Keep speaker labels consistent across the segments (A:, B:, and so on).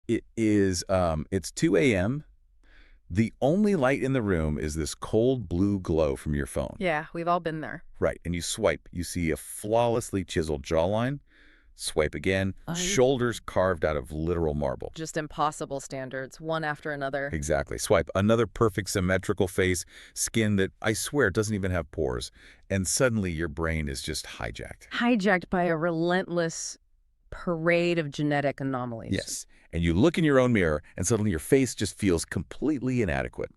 A: It's 2 a.m. The only light in the room is this cold blue glow from your phone.
B: Yeah, we've all been there.
A: Right, and you swipe. You see a flawlessly chiseled jawline. Swipe again.
B: I
A: Shoulders carved out of literal marble.
B: Just impossible standards, one after another.
A: Exactly. Swipe. Another perfect symmetrical face, skin that, I swear, doesn't even have pores. And suddenly your brain is just hijacked.
B: Hijacked by a relentless parade of genetic anomalies.
A: Yes. And you look in your own mirror, and suddenly your face just feels completely inadequate.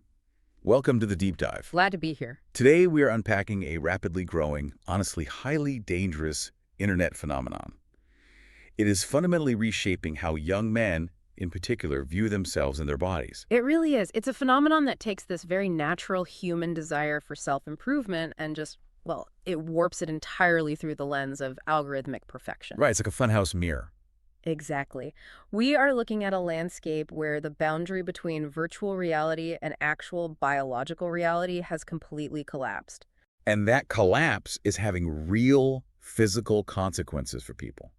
A: Welcome to the Deep Dive.
B: Glad to be here.
A: Today we are unpacking a rapidly growing, honestly highly dangerous internet phenomenon. It is fundamentally reshaping how young men, in particular, view themselves and their bodies.
B: It really is. It's a phenomenon that takes this very natural human desire for self-improvement and just, well, it warps it entirely through the lens of algorithmic perfection.
A: Right, it's like a funhouse mirror.
B: Exactly. We are looking at a landscape where the boundary between virtual reality and actual biological reality has completely collapsed.
A: And that collapse is having real physical consequences for people.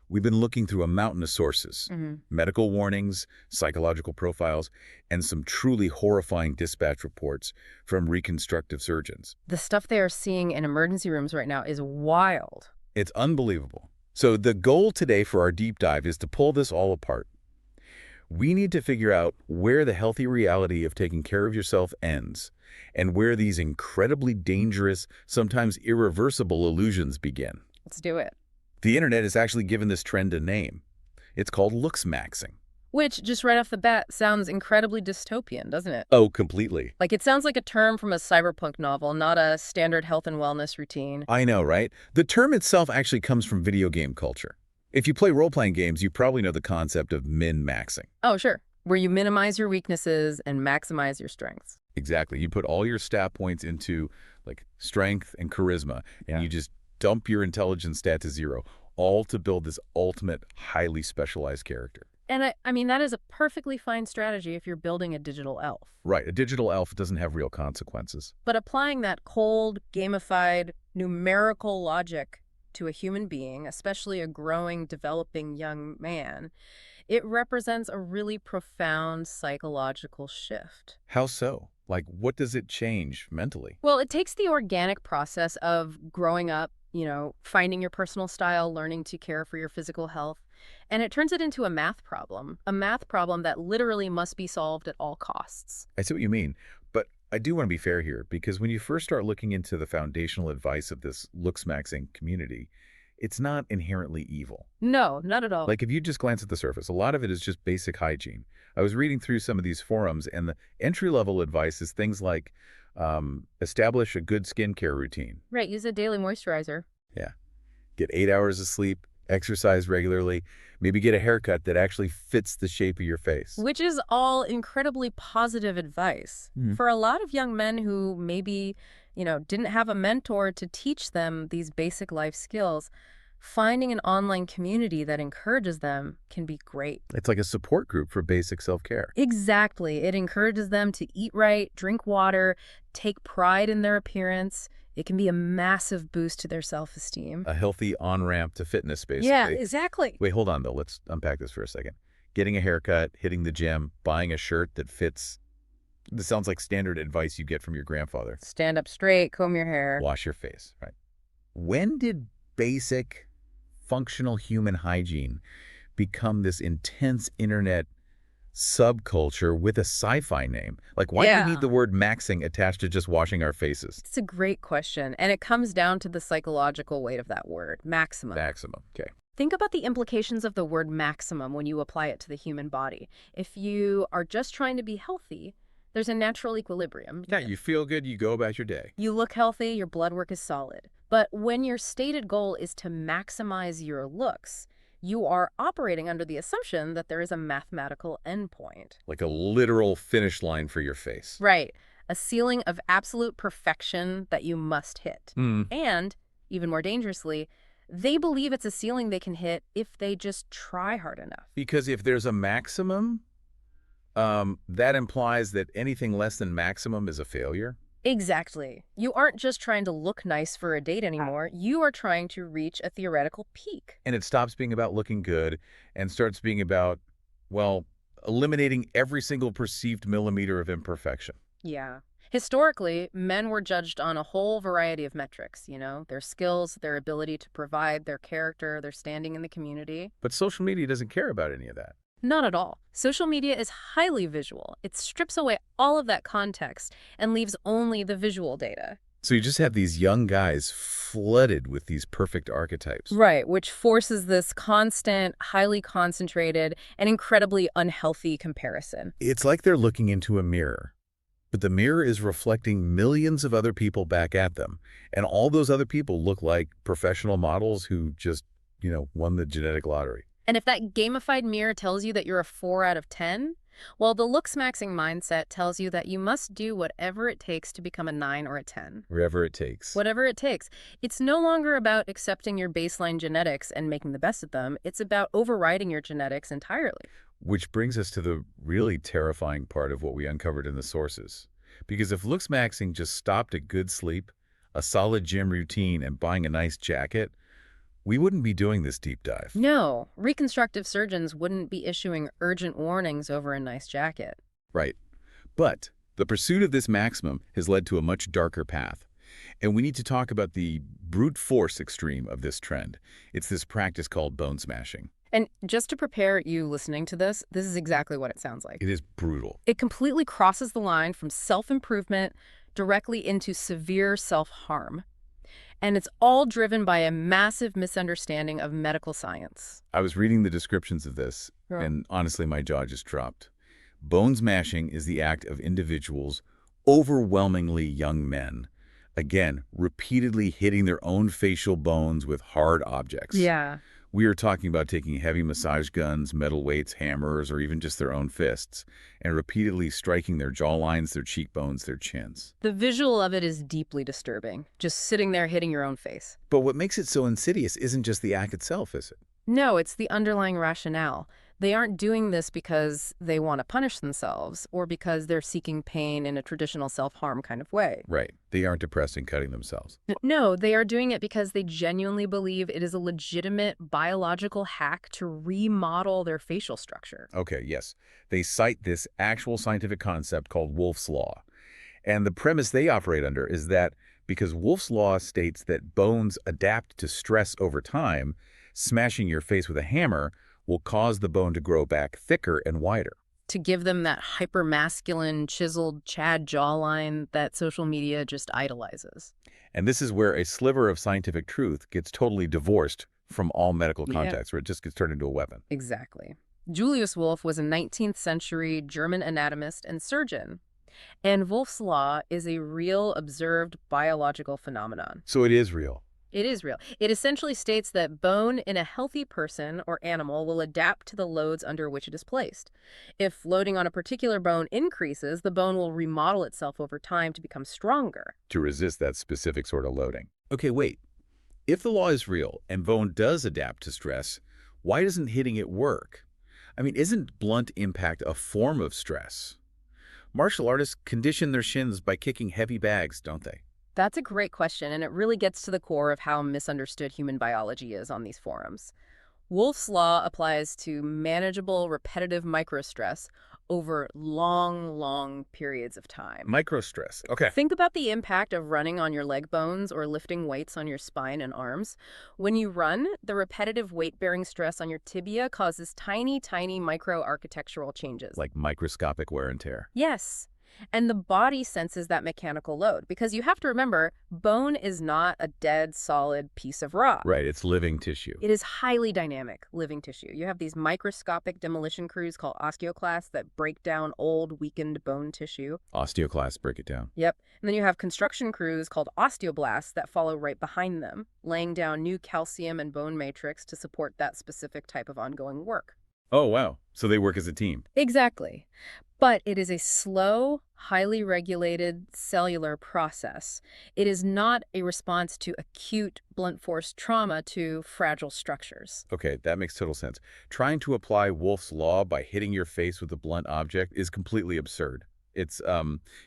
A: We've been looking through a mountain of sources, medical warnings, psychological profiles, and some truly horrifying dispatch reports from reconstructive surgeons.
B: The stuff they are seeing in emergency rooms right now is wild.
A: It's unbelievable. So the goal today for our deep dive is to pull this all apart. We need to figure out where the healthy reality of taking care of yourself ends and where these incredibly dangerous, sometimes irreversible illusions begin.
B: Let's do it.
A: The internet has actually given this trend a name. It's called Lookmaxxing.
B: Which, just right off the bat, sounds incredibly dystopian, doesn't it?
A: Oh, completely.
B: Like, it sounds like a term from a cyberpunk novel, not a standard health and wellness routine.
A: I know, right? The term itself actually comes from video game culture. If you play role-playing games, you probably know the concept of min-maxing.
B: Oh, sure. Where you minimize your weaknesses and maximize your strengths.
A: Exactly. You put all your stat points into, like, strength and charisma, and you just dump your intelligence stat to 0, all to build this ultimate, highly specialized character.
B: And I mean, that is a perfectly fine strategy if you're building a digital elf.
A: Right. A digital elf doesn't have real consequences.
B: But applying that cold, gamified, numerical logic to a human being, especially a growing, developing young man, it represents a really profound psychological shift.
A: How so? Like, what does it change mentally?
B: Well, it takes the organic process of growing up, finding your personal style, learning to care for your physical health, and it turns it into a math problem that literally must be solved at all costs.
A: I see what you mean, but I do want to be fair here, because when you first start looking into the foundational advice of this Lookmaxxing community, it's not inherently evil.
B: No, not at all.
A: Like, if you just glance at the surface, a lot of it is just basic hygiene. I was reading through some of these forums, and the entry-level advice is things like establish a good skincare routine.
B: Right, use a daily moisturizer.
A: Yeah. Get 8 hours of sleep, exercise regularly, maybe get a haircut that actually fits the shape of your face.
B: Which is all incredibly positive advice. For a lot of young men who maybe, didn't have a mentor to teach them these basic life skills, finding an online community that encourages them can be great.
A: It's like a support group for basic self-care.
B: Exactly. It encourages them to eat right, drink water, take pride in their appearance. It can be a massive boost to their self-esteem.
A: A healthy on-ramp to fitness, basically.
B: Yeah, exactly.
A: Wait, hold on, though. Let's unpack this for a second. Getting a haircut, hitting the gym, buying a shirt that fits. This sounds like standard advice you get from your grandfather.
B: Stand up straight, comb your hair.
A: Wash your face, right? When did basic, functional human hygiene become this intense internet subculture with a sci-fi name? Like, why do you need the word maxing attached to just washing our faces?
B: It's a great question, and it comes down to the psychological weight of that word, maximum.
A: Maximum, okay.
B: Think about the implications of the word maximum when you apply it to the human body. If you are just trying to be healthy, there's a natural equilibrium.
A: Yeah, you feel good, you go about your day.
B: You look healthy, your blood work is solid. But when your stated goal is to maximize your looks, you are operating under the assumption that there is a mathematical endpoint.
A: Like a literal finish line for your face.
B: Right. A ceiling of absolute perfection that you must hit. And, even more dangerously, they believe it's a ceiling they can hit if they just try hard enough.
A: Because if there's a maximum, that implies that anything less than maximum is a failure.
B: Exactly. You aren't just trying to look nice for a date anymore. You are trying to reach a theoretical peak.
A: And it stops being about looking good and starts being about Well, eliminating every single perceived millimeter of imperfection.
B: Yeah. Historically, men were judged on a whole variety of metrics, their skills, their ability to provide, their character, their standing in the community.
A: But social media doesn't care about any of that.
B: Not at all. Social media is highly visual. It strips away all of that context and leaves only the visual data.
A: So you just have these young guys flooded with these perfect archetypes.
B: Right, which forces this constant, highly concentrated, and incredibly unhealthy comparison.
A: It's like they're looking into a mirror, but the mirror is reflecting millions of other people back at them. And all those other people look like professional models who just, won the genetic lottery.
B: And if that gamified mirror tells you that you're a 4 out of 10, well, the Lookmaxxing mindset tells you that you must do whatever it takes to become a 9 or a 10.
A: Wherever it takes.
B: Whatever it takes. It's no longer about accepting your baseline genetics and making the best of them. It's about overriding your genetics entirely.
A: Which brings us to the really terrifying part of what we uncovered in the sources. Because if Lookmaxxing just stopped at good sleep, a solid gym routine, and buying a nice jacket, we wouldn't be doing this deep dive.
B: No, reconstructive surgeons wouldn't be issuing urgent warnings over a nice jacket.
A: Right. But the pursuit of this maximum has led to a much darker path. And we need to talk about the brute force extreme of this trend. It's this practice called bone smashing.
B: And just to prepare you listening to this is exactly what it sounds like.
A: It is brutal.
B: It completely crosses the line from self-improvement directly into severe self-harm. And it's all driven by a massive misunderstanding of medical science.
A: I was reading the descriptions of this, and honestly, my jaw just dropped. Bone smashing is the act of individuals, overwhelmingly young men, again, repeatedly hitting their own facial bones with hard objects.
B: Yeah.
A: We are talking about taking heavy massage guns, metal weights, hammers, or even just their own fists, and repeatedly striking their jawlines, their cheekbones, their chins.
B: The visual of it is deeply disturbing, just sitting there hitting your own face.
A: But what makes it so insidious isn't just the act itself, is it?
B: No, it's the underlying rationale. They aren't doing this because they want to punish themselves or because they're seeking pain in a traditional self-harm kind of way.
A: Right. They aren't depressed and cutting themselves.
B: No, they are doing it because they genuinely believe it is a legitimate biological hack to remodel their facial structure.
A: Okay, yes. They cite this actual scientific concept called Wolff's Law. And the premise they operate under is that because Wolff's Law states that bones adapt to stress over time, smashing your face with a hammer will cause the bone to grow back thicker and wider.
B: To give them that hyper-masculine, chiseled Chad jawline that social media just idolizes.
A: And this is where a sliver of scientific truth gets totally divorced from all medical context, where it just gets turned into a weapon.
B: Exactly. Julius Wolff was a 19th century German anatomist and surgeon. And Wolff's Law is a real, observed biological phenomenon.
A: So it is real.
B: It is real. It essentially states that bone in a healthy person or animal will adapt to the loads under which it is placed. If loading on a particular bone increases, the bone will remodel itself over time to become stronger.
A: To resist that specific sort of loading. Okay, wait. If the law is real and bone does adapt to stress, why doesn't hitting it work? I mean, isn't blunt impact a form of stress? Martial artists condition their shins by kicking heavy bags, don't they?
B: That's a great question, and it really gets to the core of how misunderstood human biology is on these forums. Wolff's Law applies to manageable, repetitive microstress over long periods of time.
A: Microstress. Okay.
B: Think about the impact of running on your leg bones or lifting weights on your spine and arms. When you run, the repetitive weight-bearing stress on your tibia causes tiny microarchitectural changes.
A: Like microscopic wear and tear.
B: Yes. And the body senses that mechanical load because you have to remember, bone is not a dead, solid piece of rock.
A: Right, it's living tissue.
B: It is highly dynamic, living tissue. You have these microscopic demolition crews called osteoclasts that break down old, weakened bone tissue.
A: Osteoclasts break it down.
B: Yep. And then you have construction crews called osteoblasts that follow right behind them, laying down new calcium and bone matrix to support that specific type of ongoing work.
A: Oh, wow. So they work as a team.
B: Exactly. But it is a slow, highly regulated cellular process. It is not a response to acute blunt force trauma to fragile structures.
A: Okay, that makes total sense. Trying to apply Wolff's Law by hitting your face with a blunt object is completely absurd. It's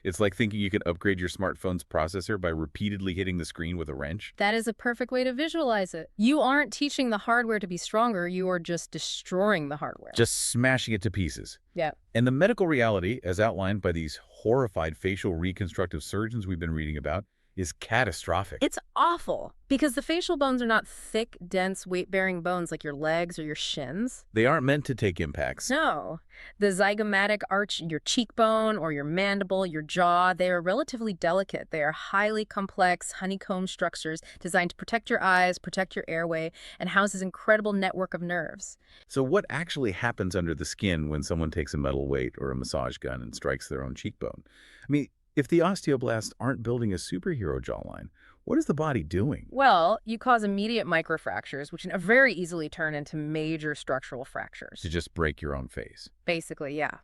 A: it's like thinking you can upgrade your smartphone's processor by repeatedly hitting the screen with a wrench.
B: That is a perfect way to visualize it. You aren't teaching the hardware to be stronger, you are just destroying the hardware.
A: Just smashing it to pieces.
B: Yeah.
A: And the medical reality, as outlined by these horrified facial reconstructive surgeons we've been reading about, is catastrophic.
B: It's awful because the facial bones are not thick, dense, weight-bearing bones like your legs or your shins.
A: They aren't meant to take impacts.
B: No. The zygomatic arch, your cheekbone or your mandible, your jaw, they are relatively delicate. They are highly complex honeycomb structures designed to protect your eyes, protect your airway, and house this incredible network of nerves.
A: So what actually happens under the skin when someone takes a metal weight or a massage gun and strikes their own cheekbone? I mean, if the osteoblasts aren't building a superhero jawline, what is the body doing?
B: Well, you cause immediate microfractures, which can very easily turn into major structural fractures.
A: To just break your own face.
B: Basically, yeah.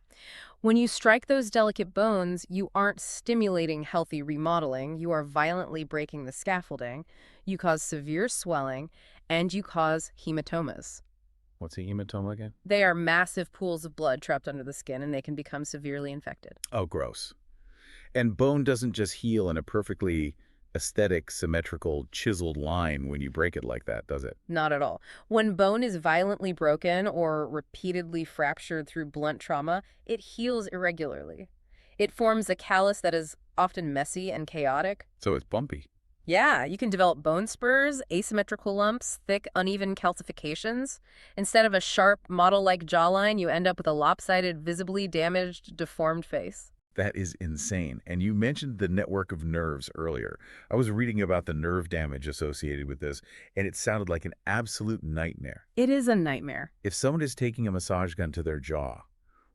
B: When you strike those delicate bones, you aren't stimulating healthy remodeling. You are violently breaking the scaffolding. You cause severe swelling, and you cause hematomas.
A: What's a hematoma again?
B: They are massive pools of blood trapped under the skin, and they can become severely infected.
A: Oh, gross. And bone doesn't just heal in a perfectly aesthetic, symmetrical, chiseled line when you break it like that, does it?
B: Not at all. When bone is violently broken or repeatedly fractured through blunt trauma, it heals irregularly. It forms a callus that is often messy and chaotic.
A: So it's bumpy.
B: Yeah, you can develop bone spurs, asymmetrical lumps, thick, uneven calcifications. Instead of a sharp, model-like jawline, you end up with a lopsided, visibly damaged, deformed face.
A: That is insane. And you mentioned the network of nerves earlier. I was reading about the nerve damage associated with this, and it sounded like an absolute nightmare.
B: It is a nightmare.
A: If someone is taking a massage gun to their jaw,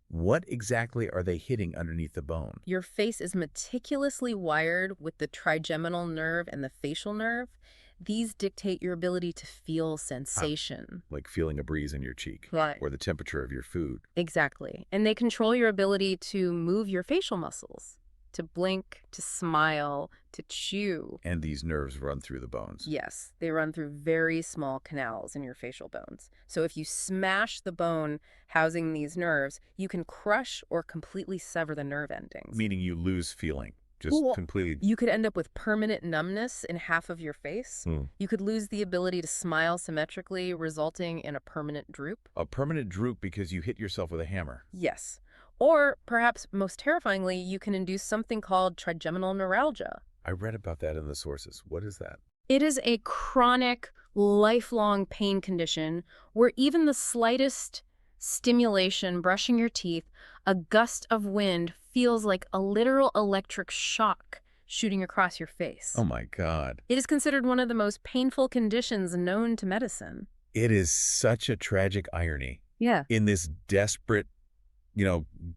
A: what exactly are they hitting underneath the bone?
B: Your face is meticulously wired with the trigeminal nerve and the facial nerve. These dictate your ability to feel sensation.
A: Like feeling a breeze in your cheek.
B: Right.
A: Or the temperature of your food.
B: Exactly. And they control your ability to move your facial muscles, to blink, to smile, to chew.
A: And these nerves run through the bones.
B: Yes, they run through very small canals in your facial bones. So if you smash the bone housing these nerves, you can crush or completely sever the nerve endings.
A: Meaning you lose feeling. Just completely.
B: You could end up with permanent numbness in half of your face. You could lose the ability to smile symmetrically, resulting in a permanent droop.
A: A permanent droop because you hit yourself with a hammer.
B: Yes. Or, perhaps most terrifyingly, you can induce something called trigeminal neuralgia.
A: I read about that in the sources. What is that?
B: It is a chronic, lifelong pain condition where even the slightest stimulation, brushing your teeth, a gust of wind feels like a literal electric shock shooting across your face.
A: Oh my God.
B: It is considered one of the most painful conditions known to medicine.
A: It is such a tragic irony.
B: Yeah.
A: In this desperate,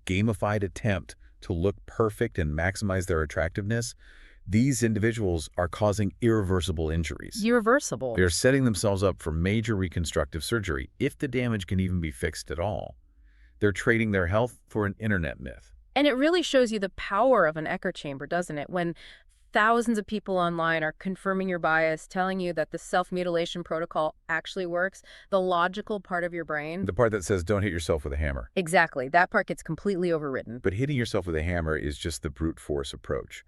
A: gamified attempt to look perfect and maximize their attractiveness, these individuals are causing irreversible injuries.
B: Irreversible.
A: They're setting themselves up for major reconstructive surgery, if the damage can even be fixed at all. They're trading their health for an internet myth.
B: And it really shows you the power of an echo chamber, doesn't it? When thousands of people online are confirming your bias, telling you that the self-mutilation protocol actually works, the logical part of your brain...
A: The part that says don't hit yourself with a hammer.
B: Exactly. That part gets completely overridden.
A: But hitting yourself with a hammer is just the brute force approach.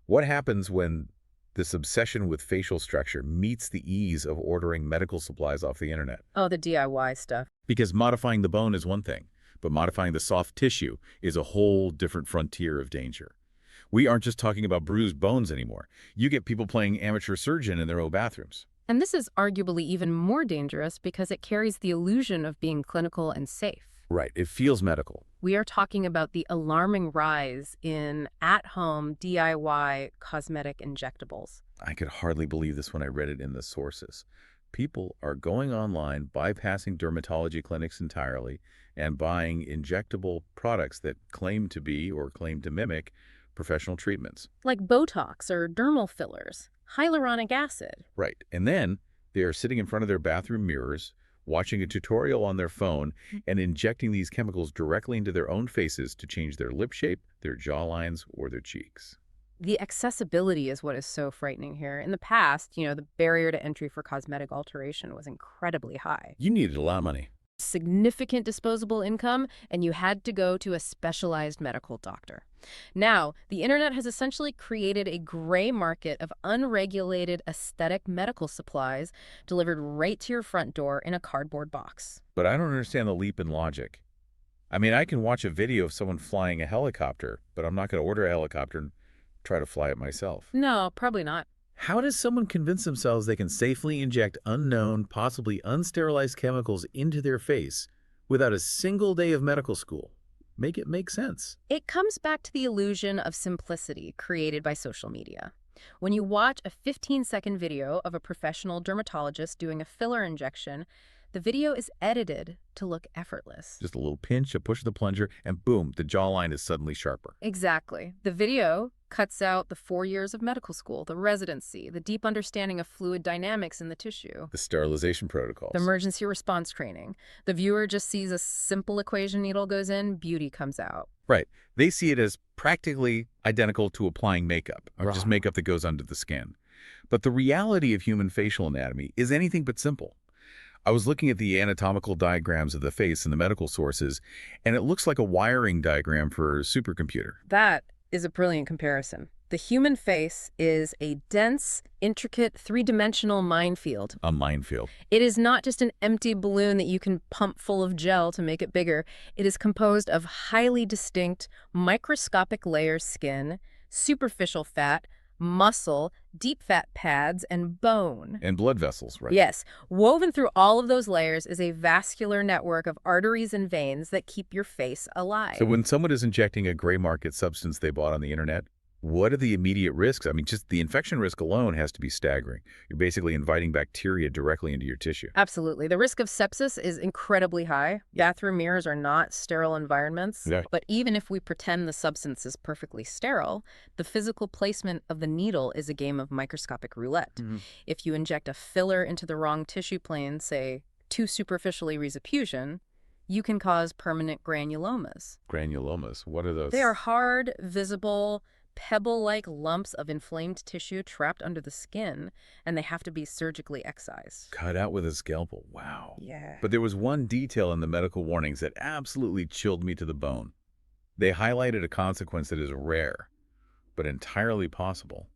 A: What happens when this obsession with facial structure meets the ease of ordering medical supplies off the internet?
B: Oh, the DIY stuff.
A: Because modifying the bone is one thing, but modifying the soft tissue is a whole different frontier of danger. We aren't just talking about bruised bones anymore. You get people playing amateur surgeon in their own bathrooms.
B: And this is arguably even more dangerous because it carries the illusion of being clinical and safe.
A: Right. It feels medical.
B: We are talking about the alarming rise in at-home DIY cosmetic injectables.
A: I could hardly believe this when I read it in the sources. People are going online, bypassing dermatology clinics entirely, and buying injectable products that claim to be or claim to mimic professional treatments.
B: Like Botox or dermal fillers, hyaluronic acid.
A: Right. And then they are sitting in front of their bathroom mirrors, watching a tutorial on their phone, and injecting these chemicals directly into their own faces to change their lip shape, their jawlines, or their cheeks.
B: The accessibility is what is so frightening here. In the past, the barrier to entry for cosmetic alteration was incredibly high.
A: You needed a lot of money.
B: significant disposable income, and you had to go to a specialized medical doctor. Now, the internet has essentially created a gray market of unregulated aesthetic medical supplies delivered right to your front door in a cardboard box.
A: But I don't understand the leap in logic. I mean, I can watch a video of someone flying a helicopter, but I'm not going to order a helicopter and try to fly it myself.
B: No, probably not.
A: How does someone convince themselves they can safely inject unknown, possibly unsterilized chemicals into their face without a single day of medical school? Make it make sense.
B: It comes back to the illusion of simplicity created by social media. When you watch a 15-second video of a professional dermatologist doing a filler injection, the video is edited to look effortless.
A: Just a little pinch, a push of the plunger, and boom, the jawline is suddenly sharper.
B: Exactly. The video cuts out the 4 years of medical school, the residency, the deep understanding of fluid dynamics in the tissue,
A: The sterilization protocols.
B: the emergency response training. The viewer just sees a simple equation needle goes in, beauty comes out.
A: Right. They see it as practically identical to applying makeup, or just
B: Right.
A: makeup that goes under the skin. But the reality of human facial anatomy is anything but simple. I was looking at the anatomical diagrams of the face in the medical sources, and it looks like a wiring diagram for a supercomputer.
B: That is a brilliant comparison. The human face is a dense, intricate, three-dimensional minefield.
A: A minefield.
B: It is not just an empty balloon that you can pump full of gel to make it bigger. It is composed of highly distinct, microscopic layers: skin, superficial fat, muscle, deep fat pads, and bone.
A: And blood vessels, right?
B: Yes, woven through all of those layers is a vascular network of arteries and veins that keep your face alive.
A: So when someone is injecting a gray market substance they bought on the internet, what are the immediate risks? I mean, just the infection risk alone has to be staggering. You're basically inviting bacteria directly into your tissue.
B: Absolutely. The risk of sepsis is incredibly high. Bathroom mirrors are not sterile environments.
A: Yeah.
B: But even if we pretend the substance is perfectly sterile, the physical placement of the needle is a game of microscopic roulette. If you inject a filler into the wrong tissue plane, say too superficially reseccusion, you can cause permanent granulomas.
A: Granulomas, what are those?
B: They are hard, visible, pebble-like lumps of inflamed tissue trapped under the skin, and they have to be surgically excised.
A: Cut out with a scalpel. Wow.
B: Yeah.
A: But there was one detail in the medical warnings that absolutely chilled me to the bone. They highlighted a consequence that is rare, but entirely possible.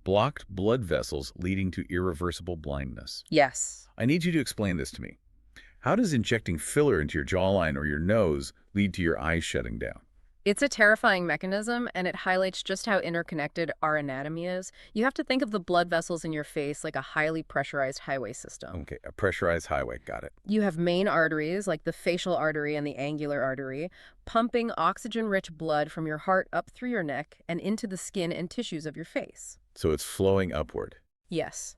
A: Blocked blood vessels leading to irreversible blindness.
B: Yes.
A: I need you to explain this to me. How does injecting filler into your jawline or your nose lead to your eyes shutting down?
B: It's a terrifying mechanism, and it highlights just how interconnected our anatomy is. You have to think of the blood vessels in your face like a highly pressurized highway system.
A: Okay, a pressurized highway. Got it.
B: You have main arteries, like the facial artery and the angular artery, pumping oxygen-rich blood from your heart up through your neck and into the skin and tissues of your face.
A: So it's flowing upward.
B: Yes.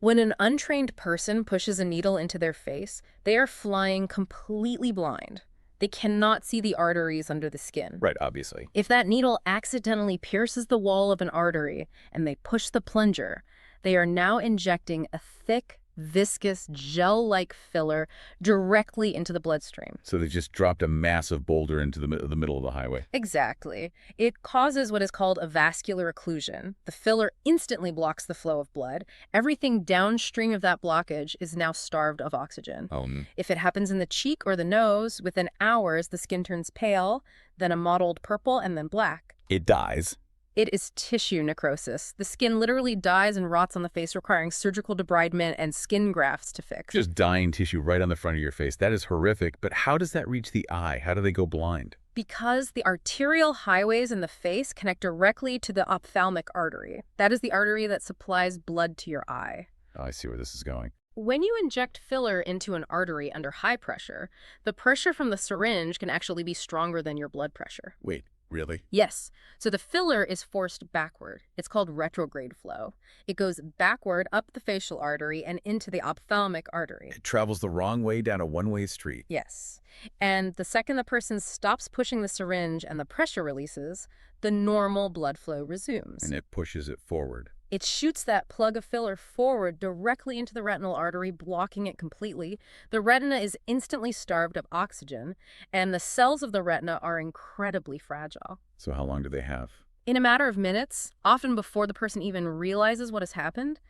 B: When an untrained person pushes a needle into their face, they are flying completely blind. They cannot see the arteries under the skin.
A: Right, obviously.
B: If that needle accidentally pierces the wall of an artery and they push the plunger, they are now injecting a thick, viscous, gel-like filler directly into the bloodstream.
A: So they just dropped a massive boulder into the middle of the highway.
B: Exactly. It causes what is called a vascular occlusion. The filler instantly blocks the flow of blood. Everything downstream of that blockage is now starved of oxygen. If it happens in the cheek or the nose, within hours, the skin turns pale, then a mottled purple, and then black.
A: It dies.
B: It is tissue necrosis. The skin literally dies and rots on the face, requiring surgical debridement and skin grafts to fix.
A: Just dying tissue right on the front of your face. That is horrific, but how does that reach the eye? How do they go blind?
B: Because the arterial highways in the face connect directly to the ophthalmic artery. That is the artery that supplies blood to your eye.
A: Oh, I see where this is going.
B: When you inject filler into an artery under high pressure, the pressure from the syringe can actually be stronger than your blood pressure.
A: Wait, really?
B: Yes. So the filler is forced backward. It's called retrograde flow. It goes backward up the facial artery and into the ophthalmic artery.
A: It travels the wrong way down a one-way street.
B: Yes. And the second the person stops pushing the syringe and the pressure releases, the normal blood flow resumes.
A: And it pushes it forward.
B: It shoots that plug of filler forward directly into the retinal artery, blocking it completely. The retina is instantly starved of oxygen, and the cells of the retina are incredibly fragile.
A: So how long do they have?
B: In a matter of minutes, often before the person even realizes what has happened,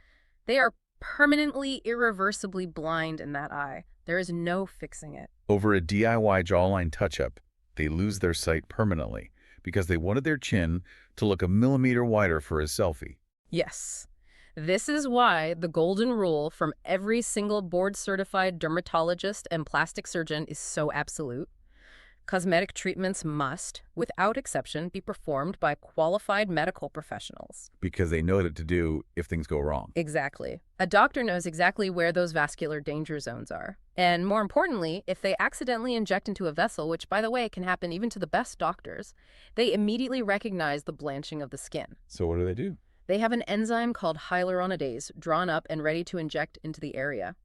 B: they are permanently, irreversibly blind in that eye. There is no fixing it.
A: Over a DIY jawline touch-up, they lose their sight permanently because they wanted their chin to look a millimeter wider for a selfie.
B: Yes. This is why the golden rule from every single board-certified dermatologist and plastic surgeon is so absolute. Cosmetic treatments must, without exception, be performed by qualified medical professionals.
A: Because they know what to do if things go wrong.
B: Exactly. A doctor knows exactly where those vascular danger zones are. And more importantly, if they accidentally inject into a vessel, which, by the way, can happen even to the best doctors, they immediately recognize the blanching of the skin.
A: So what do?
B: They have an enzyme called hyaluronidase drawn up and ready to inject into the area.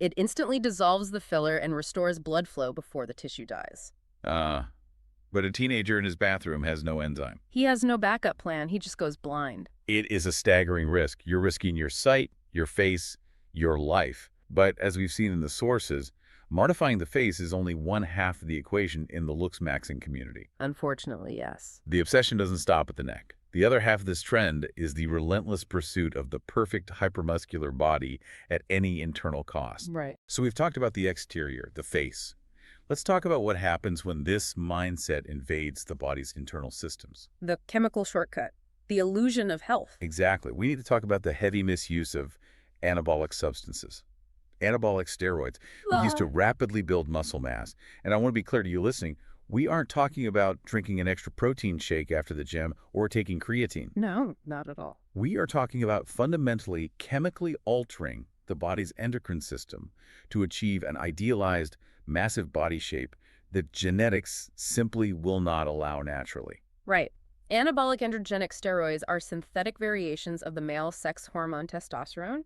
B: It instantly dissolves the filler and restores blood flow before the tissue dies.
A: But a teenager in his bathroom has no enzyme.
B: He has no backup plan. He just goes blind.
A: It is a staggering risk. You're risking your sight, your face, your life. But as we've seen in the sources, modifying the face is only one half of the equation in the Lookmaxxing community.
B: Unfortunately, yes.
A: The obsession doesn't stop at the neck. The other half of this trend is the relentless pursuit of the perfect hypermuscular body at any internal cost.
B: Right.
A: So we've talked about the exterior, the face. Let's talk about what happens when this mindset invades the body's internal systems.
B: The chemical shortcut. The illusion of health.
A: Exactly. We need to talk about the heavy misuse of anabolic substances. Anabolic steroids, used to rapidly build muscle mass. And I want to be clear to you listening, we aren't talking about drinking an extra protein shake after the gym or taking creatine.
B: No, not at all.
A: We are talking about fundamentally chemically altering the body's endocrine system to achieve an idealized, massive body shape that genetics simply will not allow naturally.
B: Right. Anabolic androgenic steroids are synthetic variations of the male sex hormone testosterone.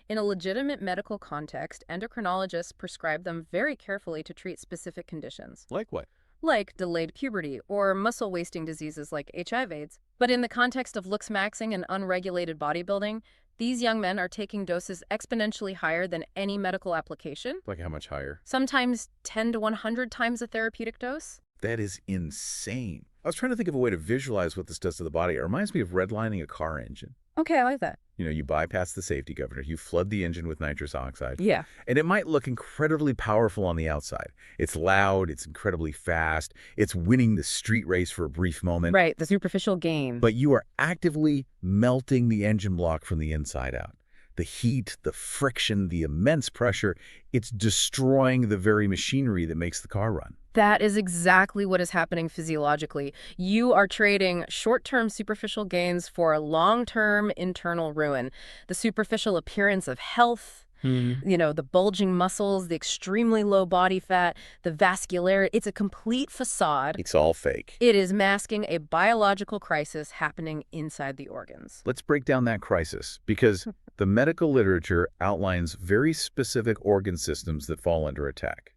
B: In a legitimate medical context, endocrinologists prescribe them very carefully to treat specific conditions.
A: Like what?
B: Like delayed puberty or muscle-wasting diseases like HIV/AIDS. But in the context of Lookmaxxing and unregulated bodybuilding, these young men are taking doses exponentially higher than any medical application.
A: Like how much higher?
B: Sometimes 10 to 100 times a therapeutic dose.
A: That is insane. I was trying to think of a way to visualize what this does to the body. It reminds me of redlining a car engine.
B: Okay, I like that.
A: You know, you bypass the safety governor, you flood the engine with nitrous oxide.
B: Yeah.
A: And it might look incredibly powerful on the outside. It's loud, it's incredibly fast, it's winning the street race for a brief moment.
B: Right, the superficial gain.
A: But you are actively melting the engine block from the inside out. The heat, the friction, the immense pressure, it's destroying the very machinery that makes the car run.
B: That is exactly what is happening physiologically. You are trading short-term superficial gains for long-term internal ruin. The superficial appearance of health, you know, the bulging muscles, the extremely low body fat, the vascularity. It's a complete facade.
A: It's all fake.
B: It is masking a biological crisis happening inside the organs.
A: Let's break down that crisis, because the medical literature outlines very specific organ systems that fall under attack.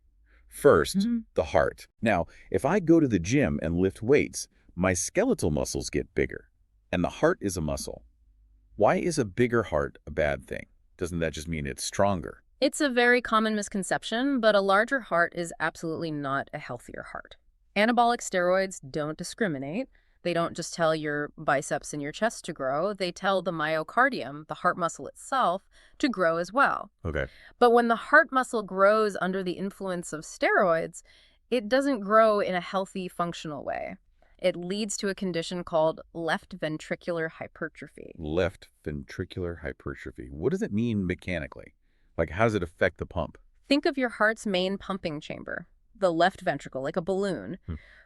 A: First, the heart. Now, if I go to the gym and lift weights, my skeletal muscles get bigger, and the heart is a muscle. Why is a bigger heart a bad thing? Doesn't that just mean it's stronger?
B: It's a very common misconception, but a larger heart is absolutely not a healthier heart. Anabolic steroids don't discriminate. They don't just tell your biceps and your chest to grow. They tell the myocardium, the heart muscle itself, to grow as well.
A: Okay.
B: But when the heart muscle grows under the influence of steroids, it doesn't grow in a healthy, functional way. It leads to a condition called left ventricular hypertrophy.
A: Left ventricular hypertrophy. What does it mean mechanically? Like, how does it affect the pump?
B: Think of your heart's main pumping chamber, the left ventricle, like a balloon.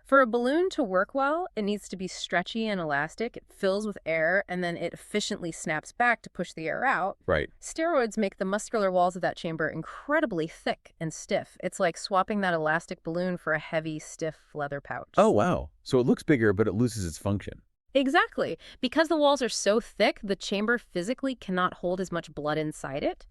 B: For a balloon to work well, it needs to be stretchy and elastic. It fills with air, and then it efficiently snaps back to push the air out.
A: Right.
B: Steroids make the muscular walls of that chamber incredibly thick and stiff. It's like swapping that elastic balloon for a heavy, stiff leather pouch.
A: Oh, wow. So it looks bigger, but it loses its function.
B: Exactly. Because the walls are so thick, the chamber physically cannot hold as much blood inside it.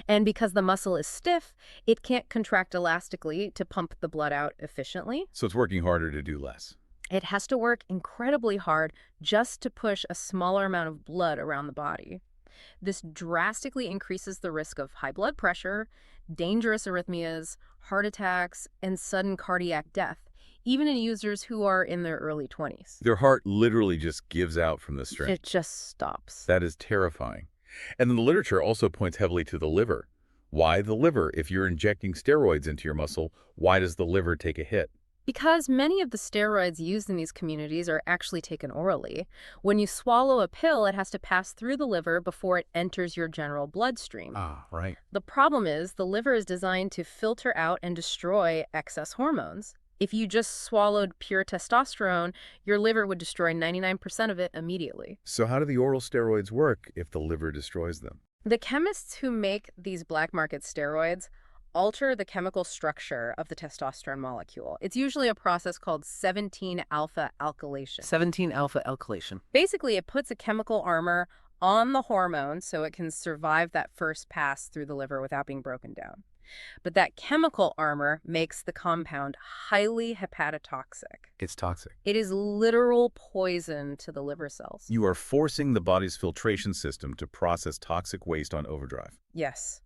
B: And because the muscle is stiff, it can't contract elastically to pump the blood out efficiently.
A: So it's working harder to do less.
B: It has to work incredibly hard just to push a smaller amount of blood around the body. This drastically increases the risk of high blood pressure, dangerous arrhythmias, heart attacks, and sudden cardiac death, even in users who are in their early 20s.
A: Their heart literally just gives out from the strain.
B: It just stops.
A: That is terrifying. And then the literature also points heavily to the liver. Why the liver? If you're injecting steroids into your muscle, why does the liver take a hit?
B: Because many of the steroids used in these communities are actually taken orally. When you swallow a pill, it has to pass through the liver before it enters your general bloodstream.
A: Ah, right.
B: The problem is the liver is designed to filter out and destroy excess hormones. If you just swallowed pure testosterone, your liver would destroy 99% of it immediately.
A: So how do the oral steroids work if the liver destroys them?
B: The chemists who make these black market steroids alter the chemical structure of the testosterone molecule. It's usually a process called 17-alpha alkylation.
C: 17-alpha alkylation.
B: Basically, it puts a chemical armor on the hormone so it can survive that first pass through the liver without being broken down. But that chemical armor makes the compound highly hepatotoxic.
A: It's toxic.
B: It is literal poison to the liver cells.
A: You are forcing the body's filtration system to process toxic waste on overdrive.
B: Yes.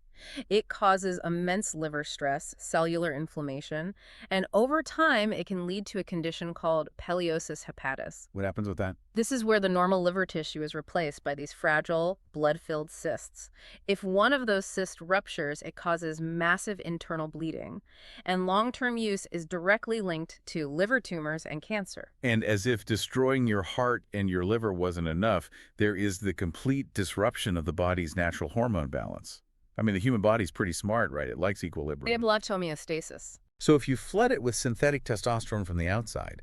B: It causes immense liver stress, cellular inflammation, and over time it can lead to a condition called peliosis hepatis.
A: What happens with that?
B: This is where the normal liver tissue is replaced by these fragile, blood-filled cysts. If one of those cysts ruptures, it causes massive internal bleeding, and long-term use is directly linked to liver tumors and cancer.
A: And as if destroying your heart and your liver wasn't enough, there is the complete disruption of the body's natural hormone balance. I mean, the human body's pretty smart, right? It likes
B: They have
A: equilibrium.
B: homeostasis.
A: So if you flood it with synthetic testosterone from the outside,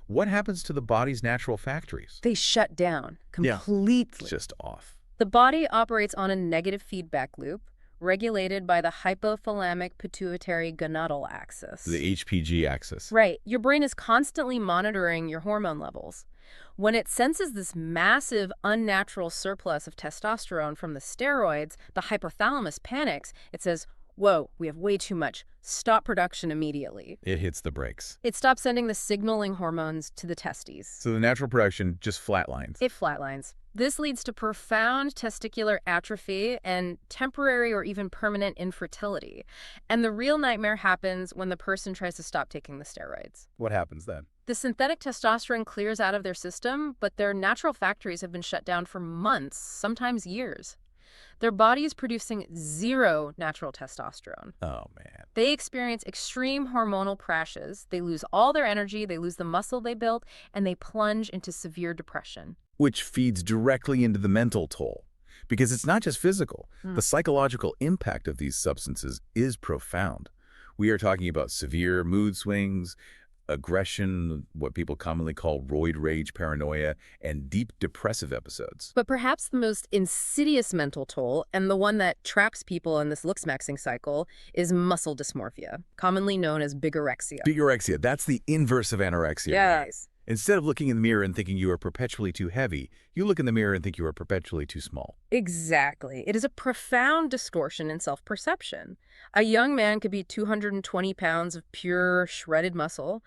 A: what happens to the body's natural factories?
B: They shut down
A: Yeah.
B: completely.
A: It's just off.
B: The body operates on a negative feedback loop, regulated by the hypothalamic pituitary gonadal axis.
A: The HPG axis.
B: Right. Your brain is constantly monitoring your hormone levels. When it senses this massive, unnatural surplus of testosterone from the steroids, the hypothalamus panics. It says, whoa, we have way too much. Stop production immediately.
A: It hits the brakes.
B: It stops sending the signaling hormones to the testes.
A: So the natural production just flatlines.
B: It flatlines. This leads to profound testicular atrophy and temporary or even permanent infertility. And the real nightmare happens when the person tries to stop taking the steroids.
A: What happens then?
B: The synthetic testosterone clears out of their system, but their natural factories have been shut down for months, sometimes years. Their body is producing zero natural testosterone.
A: Oh, man.
B: They experience extreme hormonal crashes. They lose all their energy, they lose the muscle they built, and they plunge into severe depression.
A: Which feeds directly into the mental toll. Because it's not just physical. The psychological impact of these substances is profound. We are talking about severe mood swings, aggression, what people commonly call roid rage paranoia, and deep depressive episodes.
B: But perhaps the most insidious mental toll, and the one that traps people in this Lookmaxxing cycle, is muscle dysmorphia, commonly known as bigorexia.
A: Bigorexia, that's the inverse of anorexia.
B: Yes.
A: Instead of looking in the mirror and thinking you are perpetually too heavy, you look in the mirror and think you are perpetually too small.
B: Exactly. It is a profound distortion in self-perception. A young man could be 220 pounds of pure, shredded muscle,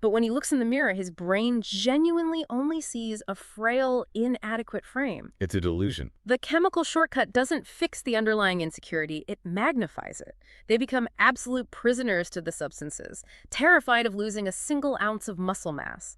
B: but when he looks in the mirror, his brain genuinely only sees a frail, inadequate frame.
A: It's a delusion.
B: The chemical shortcut doesn't fix the underlying insecurity, it magnifies it. They become absolute prisoners to the substances, terrified of losing a single ounce of muscle mass.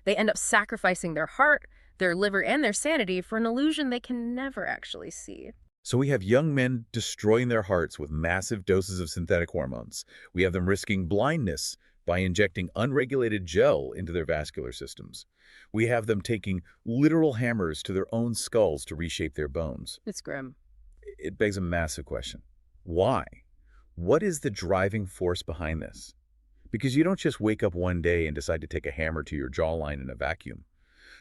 B: They end up sacrificing their heart, their liver, and their sanity for an illusion they can never actually see.
A: So we have young men destroying their hearts with massive doses of synthetic hormones. We have them risking blindness by injecting unregulated gel into their vascular systems. We have them taking literal hammers to their own skulls to reshape their bones.
B: It's grim.
A: It begs a massive question. Why? What is the driving force behind this? Because you don't just wake up one day and decide to take a hammer to your jawline in a vacuum.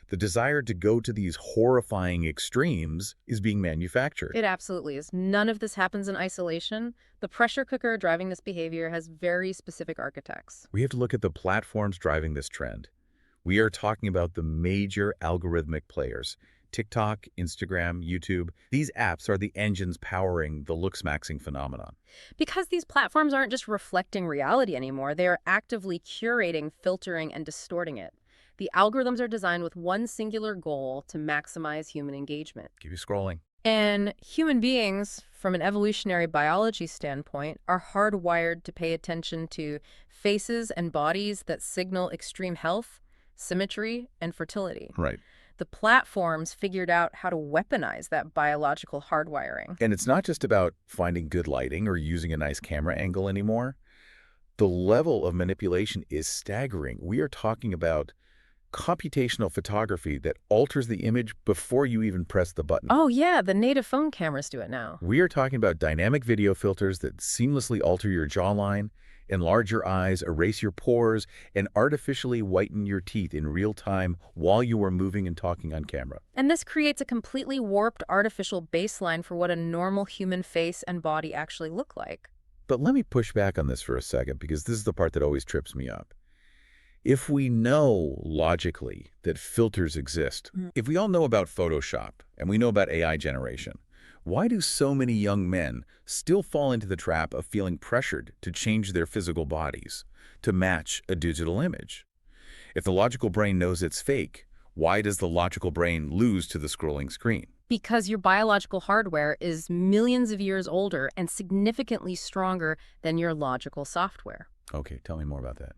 A: The desire to go to these horrifying extremes is being manufactured.
B: It absolutely is. None of this happens in isolation. The pressure cooker driving this behavior has very specific architects.
A: We have to look at the platforms driving this trend. We are talking about the major algorithmic players. TikTok, Instagram, YouTube. These apps are the engines powering the Lookmaxxing phenomenon.
B: Because these platforms aren't just reflecting reality anymore, they are actively curating, filtering, and distorting it. The algorithms are designed with one singular goal: to maximize human engagement.
A: Keep you scrolling.
B: And human beings, from an evolutionary biology standpoint, are hardwired to pay attention to faces and bodies that signal extreme health, symmetry, and fertility.
A: Right.
B: the platforms figured out how to weaponize that biological hardwiring.
A: And it's not just about finding good lighting or using a nice camera angle anymore. The level of manipulation is staggering. We are talking about computational photography that alters the image before you even press the button.
B: Oh yeah, the native phone cameras do it now.
A: We are talking about dynamic video filters that seamlessly alter your jawline, enlarge your eyes, erase your pores, and artificially whiten your teeth in real time while you are moving and talking on camera.
B: And this creates a completely warped artificial baseline for what a normal human face and body actually look like.
A: But let me push back on this for a second, because this is the part that always trips me up. If we know logically that filters exist, if we all know about Photoshop and we know about AI generation, why do so many young men still fall into the trap of feeling pressured to change their physical bodies to match a digital image? If the logical brain knows it's fake, why does the logical brain lose to the scrolling screen?
B: Because your biological hardware is millions of years older and significantly stronger than your logical software.
A: Okay, tell me more about that.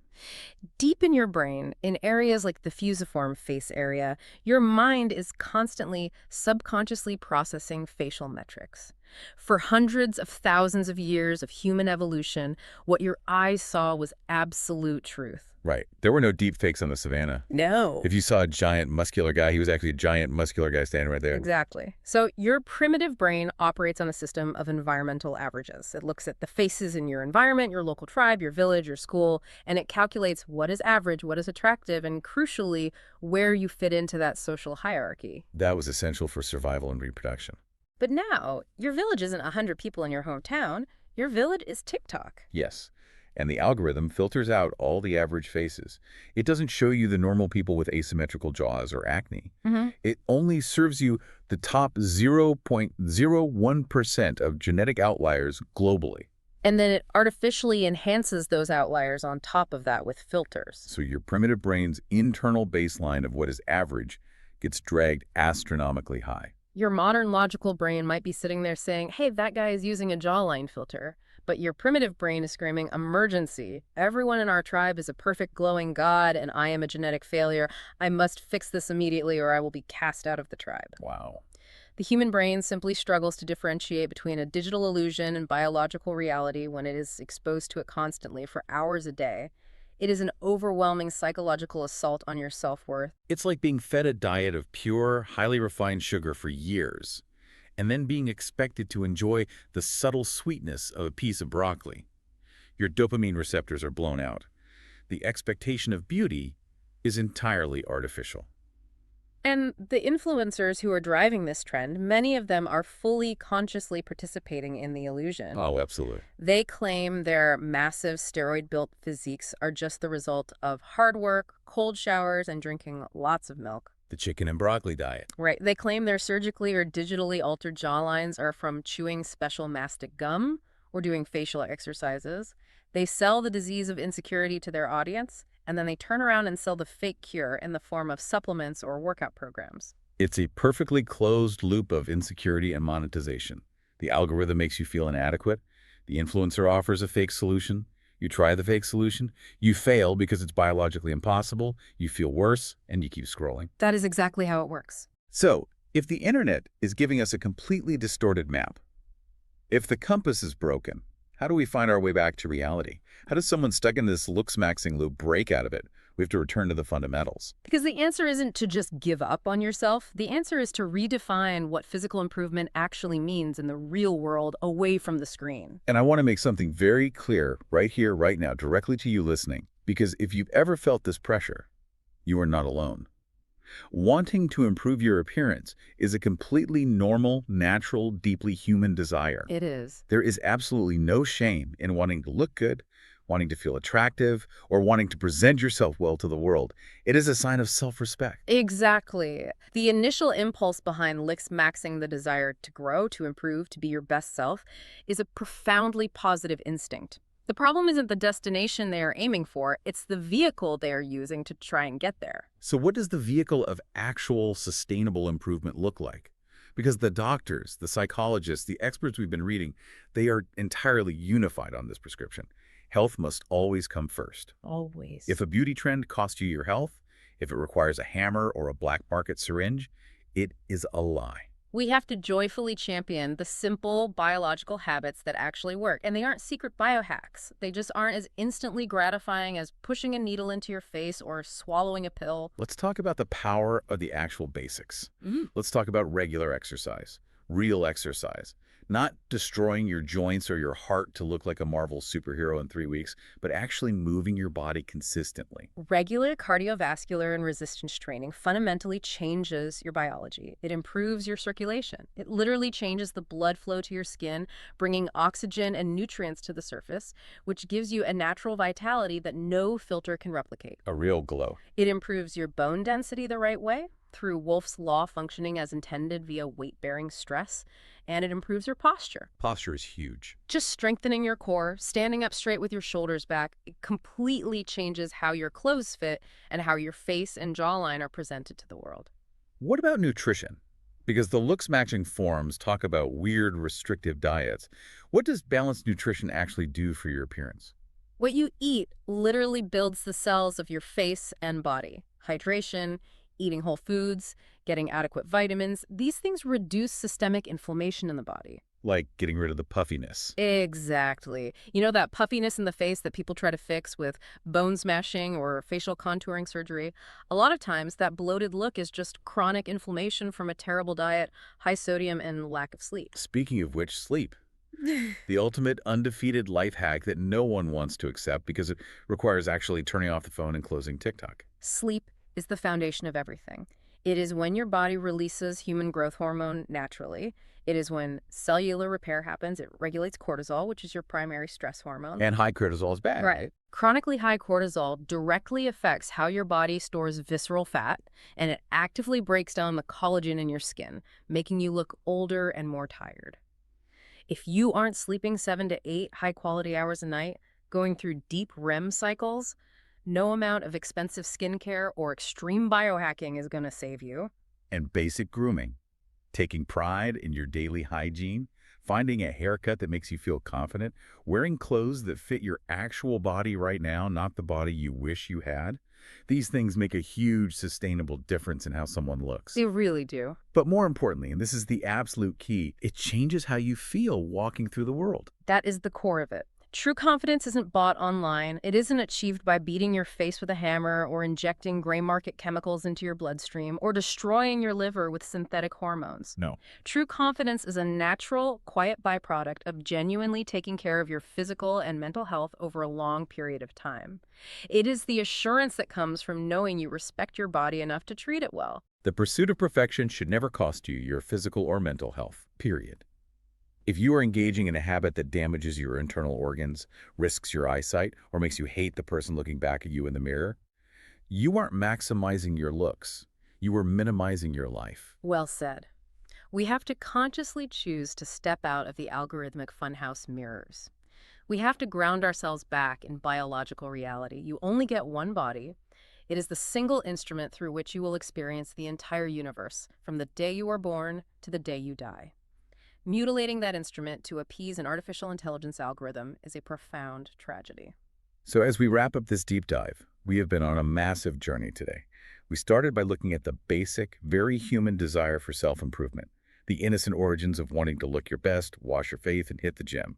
B: Deep in your brain, in areas like the fusiform face area, your mind is constantly subconsciously processing facial metrics. For hundreds of thousands of years of human evolution, what your eyes saw was absolute truth.
A: Right. There were no deep fakes on the savannah.
B: No.
A: If you saw a giant muscular guy, he was actually a giant muscular guy standing right there.
B: Exactly. So your primitive brain operates on a system of environmental averages. It looks at the faces in your environment, your local tribe, your village, your school, and it calculates what is average, what is attractive, and crucially, where you fit into that social hierarchy.
A: That was essential for survival and reproduction.
B: But now, your village isn't 100 people in your hometown. Your village is TikTok.
A: Yes. And the algorithm filters out all the average faces. It doesn't show you the normal people with asymmetrical jaws or acne. It only serves you the top 0.01% of genetic outliers globally.
B: And then it artificially enhances those outliers on top of that with filters.
A: So your primitive brain's internal baseline of what is average gets dragged astronomically high.
B: Your modern logical brain might be sitting there saying, hey, that guy is using a jawline filter. But your primitive brain is screaming, emergency. Everyone in our tribe is a perfect glowing god, and I am a genetic failure. I must fix this immediately or I will be cast out of the tribe.
A: Wow.
B: The human brain simply struggles to differentiate between a digital illusion and biological reality when it is exposed to it constantly for hours a day. It is an overwhelming psychological assault on your self-worth.
A: It's like being fed a diet of pure, highly refined sugar for years, and then being expected to enjoy the subtle sweetness of a piece of broccoli. Your dopamine receptors are blown out. The expectation of beauty is entirely artificial.
B: And the influencers who are driving this trend, many of them are fully consciously participating in the illusion.
A: Oh, absolutely.
B: They claim their massive steroid-built physiques are just the result of hard work, cold showers, and drinking lots of milk.
A: The chicken and broccoli diet.
B: Right. They claim their surgically or digitally altered jawlines are from chewing special mastic gum or doing facial exercises. They sell the disease of insecurity to their audience, and then they turn around and sell the fake cure in the form of supplements or workout programs.
A: It's a perfectly closed loop of insecurity and monetization. The algorithm makes you feel inadequate. The influencer offers a fake solution. You try the fake solution. You fail because it's biologically impossible. You feel worse, and you keep scrolling.
B: That is exactly how it works.
A: So, if the internet is giving us a completely distorted map, if the compass is broken, how do we find our way back to reality? How does someone stuck in this Lookmaxxing loop break out of it? We have to return to the fundamentals.
B: Because the answer isn't to just give up on yourself. The answer is to redefine what physical improvement actually means in the real world away from the screen.
A: And I want to make something very clear right here, right now, directly to you listening, because if you've ever felt this pressure, you are not alone. Wanting to improve your appearance is a completely normal, natural, deeply human desire.
B: It is.
A: There is absolutely no shame in wanting to look good, wanting to feel attractive, or wanting to present yourself well to the world. It is a sign of self-respect.
B: Exactly. The initial impulse behind Lookmaxxing, the desire to grow, to improve, to be your best self, is a profoundly positive instinct. The problem isn't the destination they are aiming for, it's the vehicle they are using to try and get there.
A: So what does the vehicle of actual sustainable improvement look like? Because the doctors, the psychologists, the experts we've been reading, they are entirely unified on this prescription. Health must always come first.
B: Always.
A: If a beauty trend costs you your health, If it requires a hammer or a black market syringe, it is a lie.
B: We have to joyfully champion the simple biological habits that actually work. And they aren't secret biohacks. They just aren't as instantly gratifying as pushing a needle into your face or swallowing a pill.
A: Let's talk about the power of the actual basics.
B: Mm.
A: Let's talk about regular exercise, real exercise. Not destroying your joints or your heart to look like a Marvel superhero in 3 weeks, but actually moving your body consistently.
B: Regular cardiovascular and resistance training fundamentally changes your biology. It improves your circulation. It literally changes the blood flow to your skin, bringing oxygen and nutrients to the surface, which gives you a natural vitality that no filter can replicate.
A: A real glow.
B: It improves your bone density the right way, through Wolff's Law functioning as intended via weight-bearing stress, and it improves your posture.
A: Posture is huge.
B: Just strengthening your core, standing up straight with your shoulders back, it completely changes how your clothes fit and how your face and jawline are presented to the world.
A: What about nutrition? Because the Lookmaxxing forums talk about weird, restrictive diets. What does balanced nutrition actually do for your appearance?
B: What you eat literally builds the cells of your face and body. Hydration, eating whole foods, getting adequate vitamins, these things reduce systemic inflammation in the body.
A: Like getting rid of the puffiness.
B: Exactly. You know that puffiness in the face that people try to fix with bone smashing or facial contouring surgery? A lot of times that bloated look is just chronic inflammation from a terrible diet, high sodium, and lack of sleep.
A: Speaking of which, sleep. The ultimate undefeated life hack that no one wants to accept because it requires actually turning off the phone and closing TikTok.
B: Sleep is the foundation of everything. It is when your body releases human growth hormone naturally. It is when cellular repair happens. It regulates cortisol, which is your primary stress hormone.
A: And high cortisol is bad, right?
B: Chronically high cortisol directly affects how your body stores visceral fat, and it actively breaks down the collagen in your skin, making you look older and more tired. If you aren't sleeping 7 to 8 high-quality hours a night, going through deep REM cycles, no amount of expensive skincare or extreme biohacking is going to save you.
A: And basic grooming. Taking pride in your daily hygiene, finding a haircut that makes you feel confident, wearing clothes that fit your actual body right now, not the body you wish you had. These things make a huge sustainable difference in how someone looks.
B: They really do.
A: But more importantly, and this is the absolute key, it changes how you feel walking through the world.
B: That is the core of it. True confidence isn't bought online. It isn't achieved by beating your face with a hammer or injecting gray market chemicals into your bloodstream or destroying your liver with synthetic hormones.
A: No.
B: True confidence is a natural, quiet byproduct of genuinely taking care of your physical and mental health over a long period of time. It is the assurance that comes from knowing you respect your body enough to treat it well.
A: The pursuit of perfection should never cost you your physical or mental health, period. If you are engaging in a habit that damages your internal organs, risks your eyesight, or makes you hate the person looking back at you in the mirror, you aren't maximizing your looks. You are minimizing your life.
B: Well said. We have to consciously choose to step out of the algorithmic funhouse mirrors. We have to ground ourselves back in biological reality. You only get one body. It is the single instrument through which you will experience the entire universe, from the day you are born to the day you die. Mutilating that instrument to appease an artificial intelligence algorithm is a profound tragedy.
A: So as we wrap up this deep dive, we have been on a massive journey today. We started by looking at the basic, very human desire for self-improvement, the innocent origins of wanting to look your best, wash your face, and hit the gym.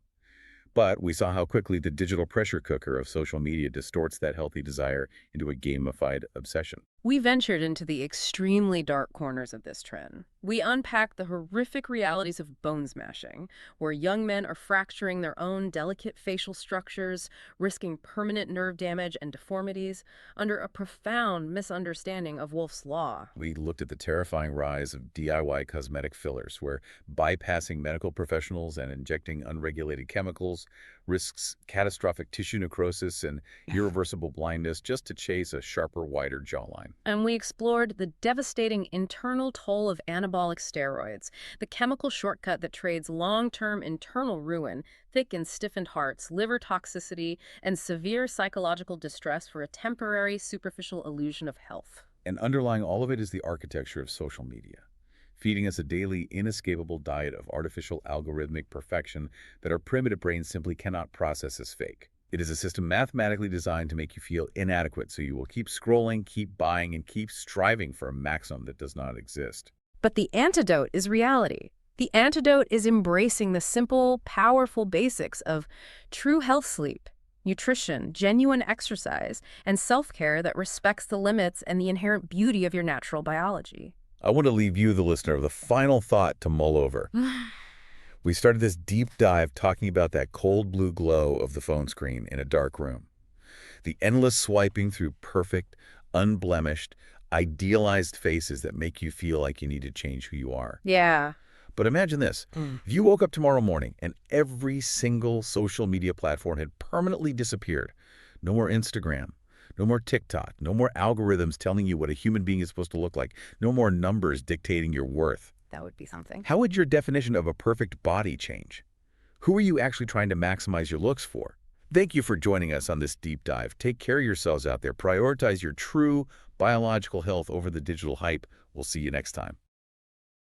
A: But we saw how quickly the digital pressure cooker of social media distorts that healthy desire into a gamified obsession.
B: We ventured into the extremely dark corners of this trend. We unpacked the horrific realities of bone smashing, where young men are fracturing their own delicate facial structures, risking permanent nerve damage and deformities, under a profound misunderstanding of Wolff's Law.
A: We looked at the terrifying rise of DIY cosmetic fillers, where bypassing medical professionals and injecting unregulated chemicals risks catastrophic tissue necrosis and irreversible blindness just to chase a sharper, wider jawline.
B: And we explored the devastating internal toll of anabolic steroids, the chemical shortcut that trades long-term internal ruin, thick and stiffened hearts, liver toxicity, and severe psychological distress for a temporary, superficial illusion of health.
A: And underlying all of it is the architecture of social media, feeding us a daily, inescapable diet of artificial algorithmic perfection that our primitive brains simply cannot process as fake. It is a system mathematically designed to make you feel inadequate, so you will keep scrolling, keep buying, and keep striving for a maximum that does not exist.
B: But the antidote is reality. The antidote is embracing the simple, powerful basics of true health sleep, nutrition, genuine exercise, and self-care that respects the limits and the inherent beauty of your natural biology.
A: I want to leave you, the listener, with a final thought to mull over. We started this deep dive talking about that cold blue glow of the phone screen in a dark room. The endless swiping through perfect, unblemished, idealized faces that make you feel like you need to change who you are.
B: Yeah.
A: But imagine this. If you woke up tomorrow morning and every single social media platform had permanently disappeared. No more Instagram, no more TikTok, no more algorithms telling you what a human being is supposed to look like, no more numbers dictating your worth.
B: That would be something.
A: How would your definition of a perfect body change? Who are you actually trying to maximize your looks for? Thank you for joining us on this deep dive. Take care of yourselves out there. Prioritize your true biological health over the digital hype. We'll see you next time.